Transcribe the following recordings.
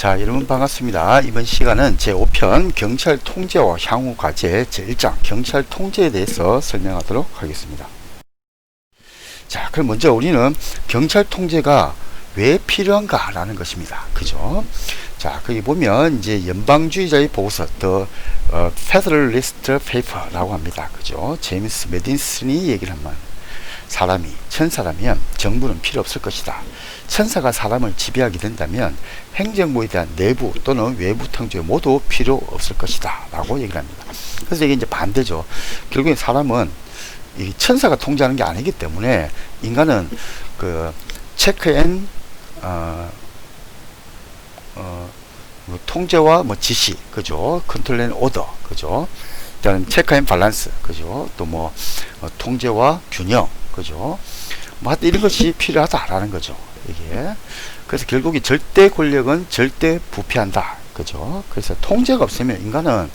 자, 여러분 반갑습니다. 이번 시간은 제5편 경찰 통제와 향후 과제 제1장 경찰 통제에 대해서 설명하도록 하겠습니다. 자, 그럼 먼저 우리는 경찰 통제가 왜 필요한가 라는 것입니다. 그죠? 자, 거기 보면 이제 연방주의자의 보고서 The Federalist Paper라고 합니다. 그죠? 제임스 메디슨이 얘기를 하면 사람이 천사라면 정부는 필요 없을 것이다. 천사가 사람을 지배하게 된다면 행정부에 대한 내부 또는 외부 통제 모두 필요 없을 것이다 라고 얘기를 합니다. 그래서 이게 이제 반대죠. 결국엔 사람은 이 천사가 통제하는 게 아니기 때문에 인간은 그 체크 앤 뭐 통제와 뭐 지시, 그죠? 컨트롤 앤 오더, 그죠? 일단 체크 앤 밸런스, 그죠? 또 뭐 통제와 균형, 그죠? 뭐 하여튼 이런 것이 필요하다라는 거죠. 이게 그래서 결국 이 절대 권력은 절대 부패한다, 그죠? 그래서 통제가 없으면 인간은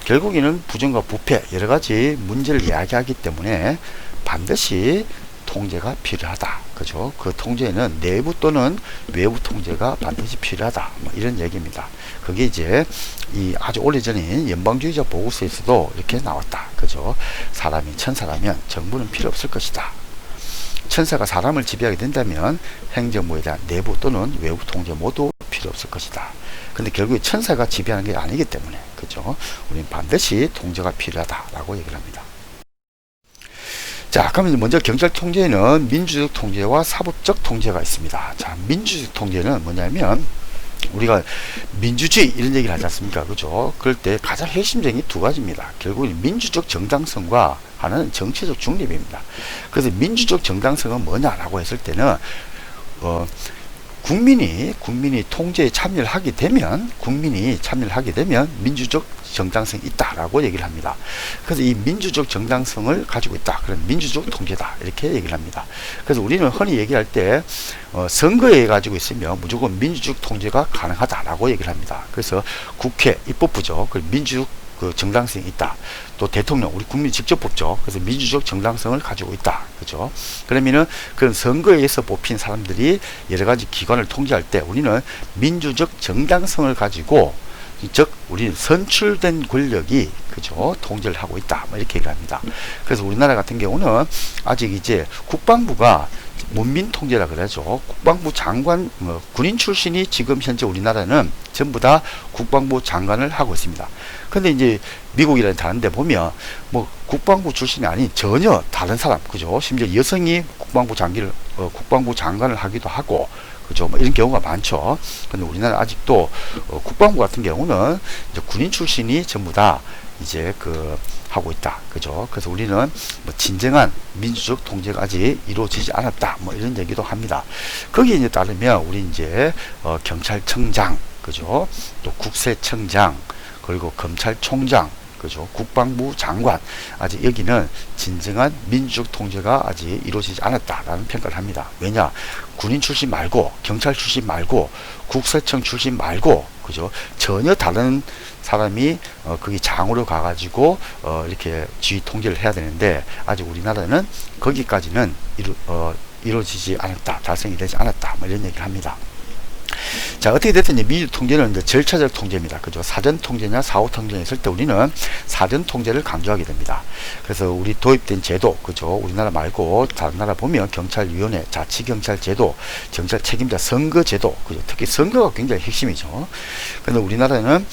결국에는 부정과 부패 여러 가지 문제를 이야기하기 때문에 반드시 통제가 필요하다, 그죠? 그 통제에는 내부 또는 외부 통제가 반드시 필요하다, 뭐 이런 얘기입니다. 그게 이제 이 아주 오래전인 연방주의자 보고서에서도 이렇게 나왔다, 그죠? 사람이 천사라면 정부는 필요 없을 것이다. 천사가 사람을 지배하게 된다면 행정부에 대한 내부 또는 외부 통제 모두 필요 없을 것이다. 근데 결국에 천사가 지배하는 게 아니기 때문에, 그죠? 우리는 반드시 통제가 필요하다라고 얘기를 합니다. 자, 그러면 먼저 경찰 통제에는 민주적 통제와 사법적 통제가 있습니다. 자, 민주적 통제는 뭐냐면 우리가 민주주의 이런 얘기를 하지 않습니까? 그죠? 그럴 때 가장 핵심적인 두 가지입니다. 결국은 민주적 정당성과 하나는 정치적 중립입니다. 그래서 민주적 정당성은 뭐냐라고 했을 때는 국민이 통제에 참여를 하게 되면 민주적 정당성이 있다라고 얘기를 합니다. 그래서 이 민주적 정당성을 가지고 있다. 그런 민주적 통제다. 이렇게 얘기를 합니다. 그래서 우리는 흔히 얘기할 때 선거에 가지고 있으면 무조건 민주적 통제가 가능하다라고 얘기를 합니다. 그래서 국회, 입법부죠. 그 민주적 그 정당성이 있다. 또 대통령, 우리 국민이 직접 뽑죠. 그래서 민주적 정당성을 가지고 있다. 그죠? 그러면은 그런 선거에서 뽑힌 사람들이 여러 가지 기관을 통제할 때 우리는 민주적 정당성을 가지고 즉 우리 선출된 권력이, 그죠, 통제를 하고 있다, 뭐 이렇게 얘기를 합니다. 그래서 우리나라 같은 경우는 아직 이제 국방부가 문민 통제라 그러죠. 국방부 장관, 군인 출신이 지금 현재 우리나라는 전부 다 국방부 장관을 하고 있습니다. 근데 이제 미국이라는 다른 데 보면 뭐 국방부 출신이 아닌 전혀 다른 사람, 그죠? 심지어 여성이 국방부 장관을 하기도 하고, 그죠? 뭐 이런 경우가 많죠. 근데 우리나라 아직도 국방부 같은 경우는 이제 군인 출신이 전부 다 이제 하고 있다, 그죠? 그래서 우리는 뭐 진정한 민주적 통제가 아직 이루어지지 않았다, 뭐 이런 얘기도 합니다. 거기에 이제 따르면 우리 이제 경찰청장, 그죠? 또 국세청장, 그리고 검찰총장, 그죠? 국방부 장관, 아직 여기는 진정한 민주적 통제가 아직 이루어지지 않았다라는 평가를 합니다. 왜냐? 군인 출신 말고, 경찰 출신 말고, 국세청 출신 말고, 그죠? 전혀 다른 사람이 거기 장으로 가가지고 이렇게 지휘 통제를 해야 되는데 아직 우리나라는 거기까지는 이루어지지 않았다, 달성이 되지 않았다, 뭐 이런 얘기를 합니다. 자, 어떻게 됐든 민주적 통제는 이제 절차적 통제입니다. 그죠? 사전 통제냐 사후 통제냐 했을 때 우리는 사전 통제를 강조하게 됩니다. 그래서 우리 도입된 제도, 그죠? 우리나라 말고 다른 나라 보면 경찰위원회, 자치경찰제도, 경찰 책임자 선거제도, 그죠? 특히 선거가 굉장히 핵심이죠. 근데 우리나라는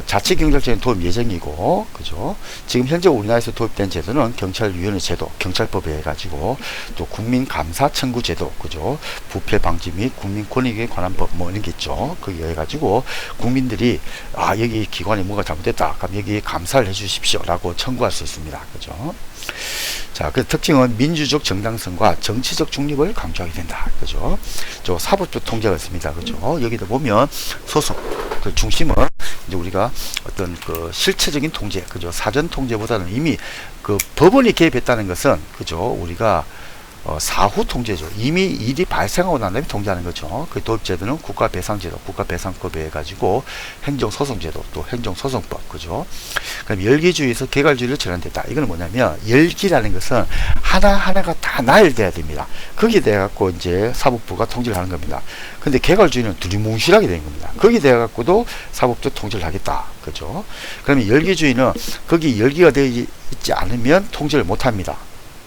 자치경찰제는 도입 예정이고, 그죠? 지금 현재 우리나라에서 도입된 제도는 경찰위원회 제도, 경찰법에 해가지고 또 국민감사 청구제도, 그죠? 부패 방지 및 국민 권익에 관한 법, 뭐 이런 게 있죠. 거기 해가지고 국민들이 여기 기관이 뭔가 잘못됐다, 그럼 여기 감사를 해주십시오 라고 청구할 수 있습니다. 그죠? 자, 그 특징은 민주적 정당성과 정치적 중립을 강조하게 된다. 그죠? 저 사법적 통제가 있습니다. 그죠? 여기도 보면 소송, 그 중심은 이제 우리가 어떤 그 실체적인 통제, 그죠? 사전 통제보다는 이미 그 법원이 개입했다는 것은, 그죠? 우리가 사후 통제죠. 이미 일이 발생하고 난 다음에 통제하는 거죠. 그 도입제도는 국가배상제도, 국가배상법에 해가지고 행정소송제도, 또 행정소송법, 그죠? 그럼 열기주의에서 개괄주의로 전환됐다. 이거는 뭐냐면, 열기라는 것은 하나하나가 다 나열돼야 됩니다. 거기에 대해 갖고 이제 사법부가 통제를 하는 겁니다. 근데 개괄주의는 두리뭉실하게 된 겁니다. 거기에 대해 갖고도 사법부 통제를 하겠다. 그죠? 그러면 열기주의는 거기 열기가 되어 있지 않으면 통제를 못 합니다.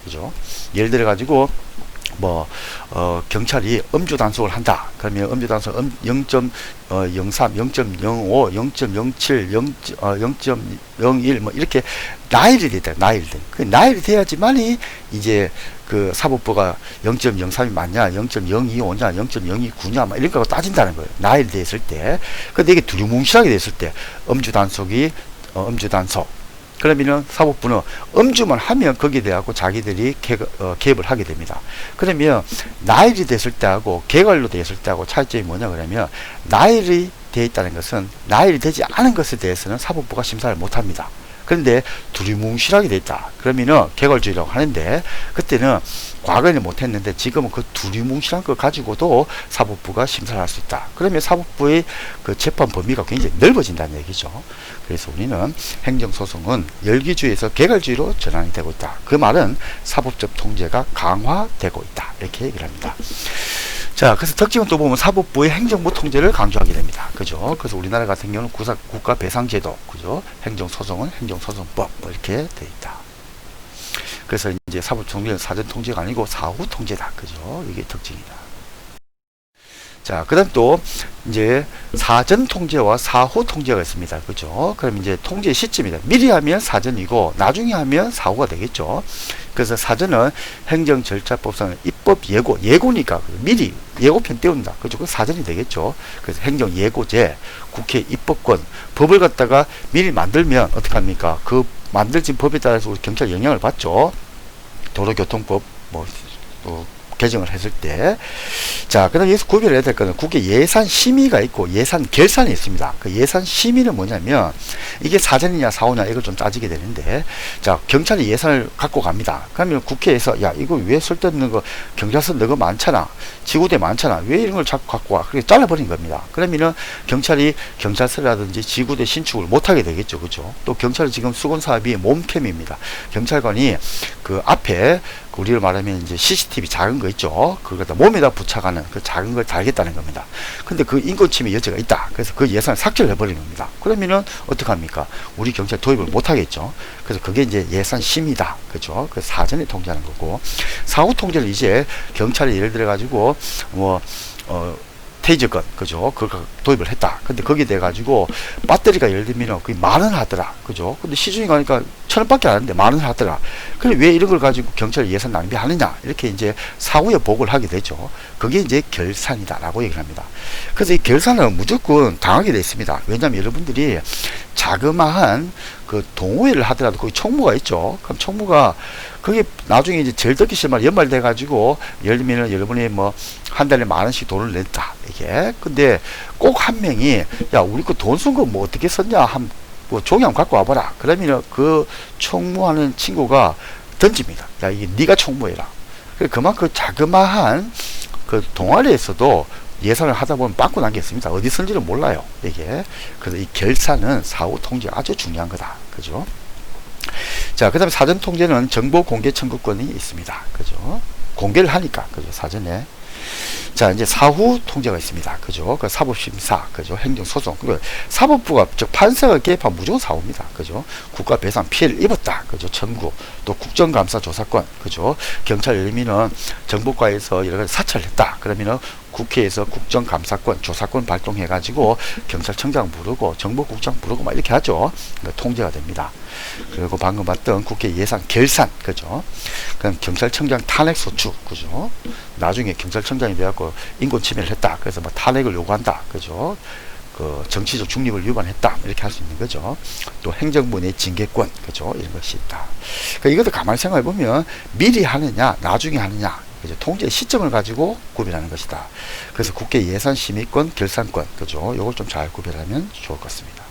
그죠? 예를 들어 가지고 경찰이 음주 단속을 한다. 그러면 음주 단속 0.03, 0.05, 0.07, 0.01 뭐 이렇게 나열이 되다. 나열이 돼야지만이 이제 그 사법부가 0.03이 맞냐, 0.025냐, 0.029냐 막 이런 거 따진다는 거예요. 나열이 됐을 때. 근데 이게 두리뭉실하게 됐을 때 음주 단속이 음주 단속. 그러면은 사법부는 음주만 하면 거기에 대하고 자기들이 개입을 하게 됩니다. 그러면 나일이 됐을 때하고 개괄로 됐을 때하고 차이점이 뭐냐 그러면 나일이 되어 있다는 것은 나일이 되지 않은 것에 대해서는 사법부가 심사를 못 합니다. 그런데 두리뭉실하게 되어 있다. 그러면은 개괄주의라고 하는데 그때는 과거에는 못했는데 지금은 그 두리뭉실한 걸 가지고도 사법부가 심사를 할 수 있다. 그러면 사법부의 그 재판 범위가 굉장히 넓어진다는 얘기죠. 그래서 우리는 행정소송은 열기주의에서 개괄주의로 전환이 되고 있다. 그 말은 사법적 통제가 강화되고 있다. 이렇게 얘기를 합니다. 자, 그래서 특징은 또 보면 사법부의 행정부 통제를 강조하게 됩니다. 그죠? 그래서 우리나라 같은 경우는 국가배상제도, 그죠? 행정소송은 행정소송법, 뭐 이렇게 되어 있다. 그래서 이제 사법 통제는 사전 통제가 아니고 사후 통제다. 그죠? 이게 특징이다. 자, 그 다음 또, 이제, 사전 통제와 사후 통제가 있습니다. 그죠? 그럼 이제 통제 시점이다. 미리 하면 사전이고, 나중에 하면 사후가 되겠죠. 그래서 사전은 행정절차법상 입법 예고니까, 미리 예고편 띄운다. 그죠? 그 사전이 되겠죠. 그래서 행정예고제, 국회 입법권, 법을 갖다가 미리 만들면 어떡합니까? 그 만들어진 법에 따라서 우리 경찰 영향을 받죠. 도로교통법, 개정을 했을 때. 자, 그 다음에 여기서 구별해야 될 거는 국회 예산 심의가 있고 예산 결산이 있습니다. 그 예산 심의는 뭐냐면 이게 사전이냐 사후냐 이걸 좀 따지게 되는데, 자, 경찰이 예산을 갖고 갑니다. 그러면 국회에서 야, 이거 왜 쓸데없는 거, 경찰서 너가 많잖아, 지구대 많잖아, 왜 이런 걸 자꾸 갖고 와? 그렇게 잘라버린 겁니다. 그러면은 경찰이 경찰서라든지 지구대 신축을 못하게 되겠죠. 그죠? 또 경찰은 지금 수건사업이 몸캠입니다. 경찰관이 그 앞에 우리를 말하면 이제 CCTV 작은 거 있죠. 그걸 몸에다 붙여가는 그 작은 걸 달겠다는 겁니다. 근데 그 인권침해 여지가 있다. 그래서 그 예산을 삭제를 해버리는 겁니다. 그러면은 어떡합니까? 우리 경찰 도입을 못하겠죠. 그래서 그게 이제 예산 심의다. 그죠? 그 사전에 통제하는 거고, 사후 통제를 이제 경찰이 예를 들어가지고 테이저건, 그죠? 그걸 도입을 했다. 근데 거기에 돼 가지고 배터리가 예를 들면 그게 10,000원 하더라. 그죠? 근데 시중에 가니까 1,000원밖에 안 하는데 10,000원 하더라. 그럼 왜 이런 걸 가지고 경찰 예산 낭비하느냐? 이렇게 이제 사후에 보고를 하게 되죠. 그게 이제 결산이다라고 얘기를 합니다. 그래서 이 결산은 무조건 당하게 돼 있습니다. 왜냐하면 여러분들이 자그마한 그 동호회를 하더라도 거기 총무가 있죠. 그럼 총무가 그게 나중에 이제 제일 듣기 싫은 말 연말돼 가지고 예를 들면 여러분이 한 달에 10,000원씩 돈을 냈다. 이게. 근데 꼭 한 명이 야, 우리 거 돈 쓴 거 뭐 어떻게 썼냐? 종이 한번 갖고 와봐라. 그러면 그 총무하는 친구가 던집니다. 야, 이게 네가 총무해라. 그만큼 자그마한 그 동아리에서도 예산을 하다 보면 빵꾸 남겠습니다. 어디 쓴지는 몰라요. 이게. 그래서 이 결산은 사후 통제가 아주 중요한 거다. 그죠? 자, 그 다음에 사전 통제는 정보 공개 청구권이 있습니다. 그죠? 공개를 하니까. 그죠? 사전에. 자, 이제 사후 통제가 있습니다. 그죠? 그 사법심사, 그죠? 행정소송. 사법부가, 즉, 판사가 개입하면 무조건 사후입니다. 그죠? 국가배상 피해를 입었다. 그죠? 청구. 또 국정감사 조사권. 그죠? 경찰 예를 들면 정보과에서 여러 가지 사찰을 했다. 그러면은 국회에서 국정감사권, 조사권 발동해가지고 경찰청장 부르고 정보국장 부르고 막 이렇게 하죠. 그러니까 통제가 됩니다. 그리고 방금 봤던 국회 예산 결산, 그죠? 그럼 경찰청장 탄핵 소추, 그죠? 나중에 경찰청장이 돼갖고 인권 침해를 했다. 그래서 탄핵을 요구한다, 그죠? 그 정치적 중립을 위반했다, 이렇게 할 수 있는 거죠. 또 행정부 내 징계권, 그죠? 이런 것이 있다. 그러니까 이것도 가만히 생각해 보면 미리 하느냐, 나중에 하느냐, 그죠? 통제 시점을 가지고 구별하는 것이다. 그래서 국회 예산 심의권, 결산권, 그죠? 요걸 좀 잘 구별하면 좋을 것 같습니다.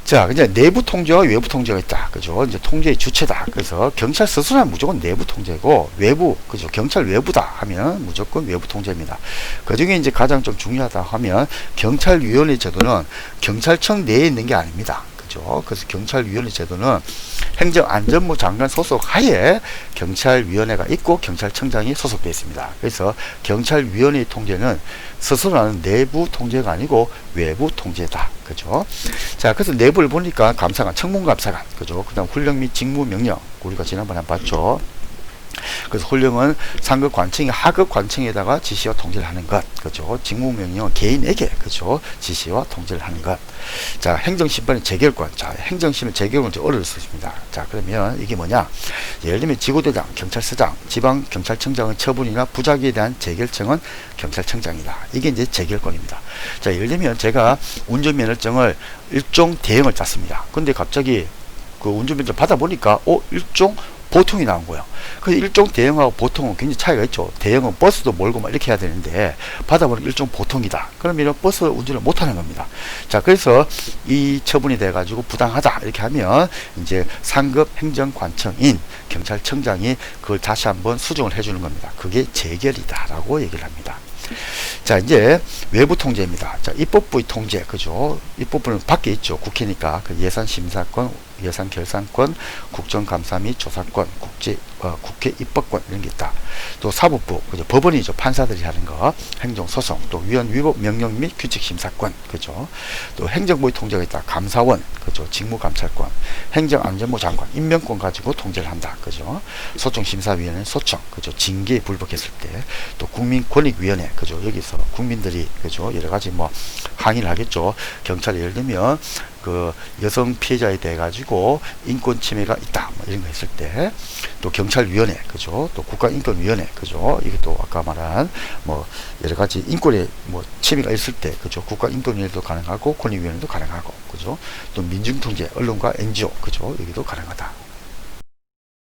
자, 자, 이제 내부 통제와 외부 통제가 있다. 그죠? 이제 통제의 주체다. 그래서 경찰 스스로는 무조건 내부 통제고, 외부, 그죠? 경찰 외부다 하면 무조건 외부 통제입니다. 그 중에 이제 가장 좀 중요하다 하면, 경찰위원회 제도는 경찰청 내에 있는 게 아닙니다. 그죠? 그래서 경찰위원회 제도는 행정안전부 장관 소속 하에 경찰위원회가 있고 경찰청장이 소속되어 있습니다. 그래서 경찰위원회의 통제는 스스로는 내부 통제가 아니고 외부 통제다. 그죠? 자, 그래서 내부를 보니까 감사관, 청문감사관, 그죠? 그 다음 훈령 및 직무명령, 우리가 지난번에 봤죠. 그래서 훈령은 상급 관청이 하급 관청에다가 지시와 통제를 하는 것, 그죠? 직무명령은 개인에게, 그죠? 지시와 통제를 하는 것. 자, 행정심판의 재결권. 자, 행정심의 재결권은 좀 어려울 수 있습니다. 자, 그러면 이게 뭐냐? 예를 들면 지구대장, 경찰서장, 지방경찰청장의 처분이나 부작위에 대한 재결청은 경찰청장이다. 이게 이제 재결권입니다. 자, 예를 들면 제가 운전면허증을 일종 대형을 땄습니다. 근데 갑자기 그 운전면허증 받아보니까, 일종 보통이 나온 거예요. 그래서 일종 대형하고 보통은 굉장히 차이가 있죠. 대형은 버스도 몰고 막 이렇게 해야 되는데 받아보는 일종 보통이다. 그러면 버스 운전을 못하는 겁니다. 자, 그래서 이 처분이 돼가지고 부당하다 이렇게 하면 이제 상급 행정관청인 경찰청장이 그걸 다시 한번 수정을 해주는 겁니다. 그게 재결이다라고 얘기를 합니다. 자, 이제 외부 통제입니다. 자, 입법부의 통제, 그죠? 입법부는 밖에 있죠. 국회니까. 그 예산심사권, 예산결산권, 국정감사 및 조사권, 국회 입법권 이런 게 있다. 또 사법부, 그죠? 법원이죠. 판사들이 하는 거, 행정소송, 또 위헌 위법 명령 및 규칙심사권, 그죠? 또 행정부의 통제가 있다. 감사원, 그죠? 직무감찰권, 행정안전부 장관, 임명권 가지고 통제를 한다, 그죠? 소총심사위원회는 소총, 그죠? 징계에 불복했을 때, 또 국민권익위원회, 그죠? 여기서 국민들이, 그죠? 여러 가지 뭐 항의를 하겠죠. 경찰이 예를 들면 그 여성 피해자에 대해 가지고 인권 침해가 있다, 뭐 이런 거 했을 때, 또 경찰위원회, 그죠? 또 국가인권위원회, 그죠? 이게 또 아까 말한 뭐 여러 가지 인권에 뭐 침해가 있을 때, 그죠? 국가인권위원회도 가능하고 권익위원회도 가능하고, 그죠? 또 민중통제, 언론과 NGO, 그죠? 여기도 가능하다.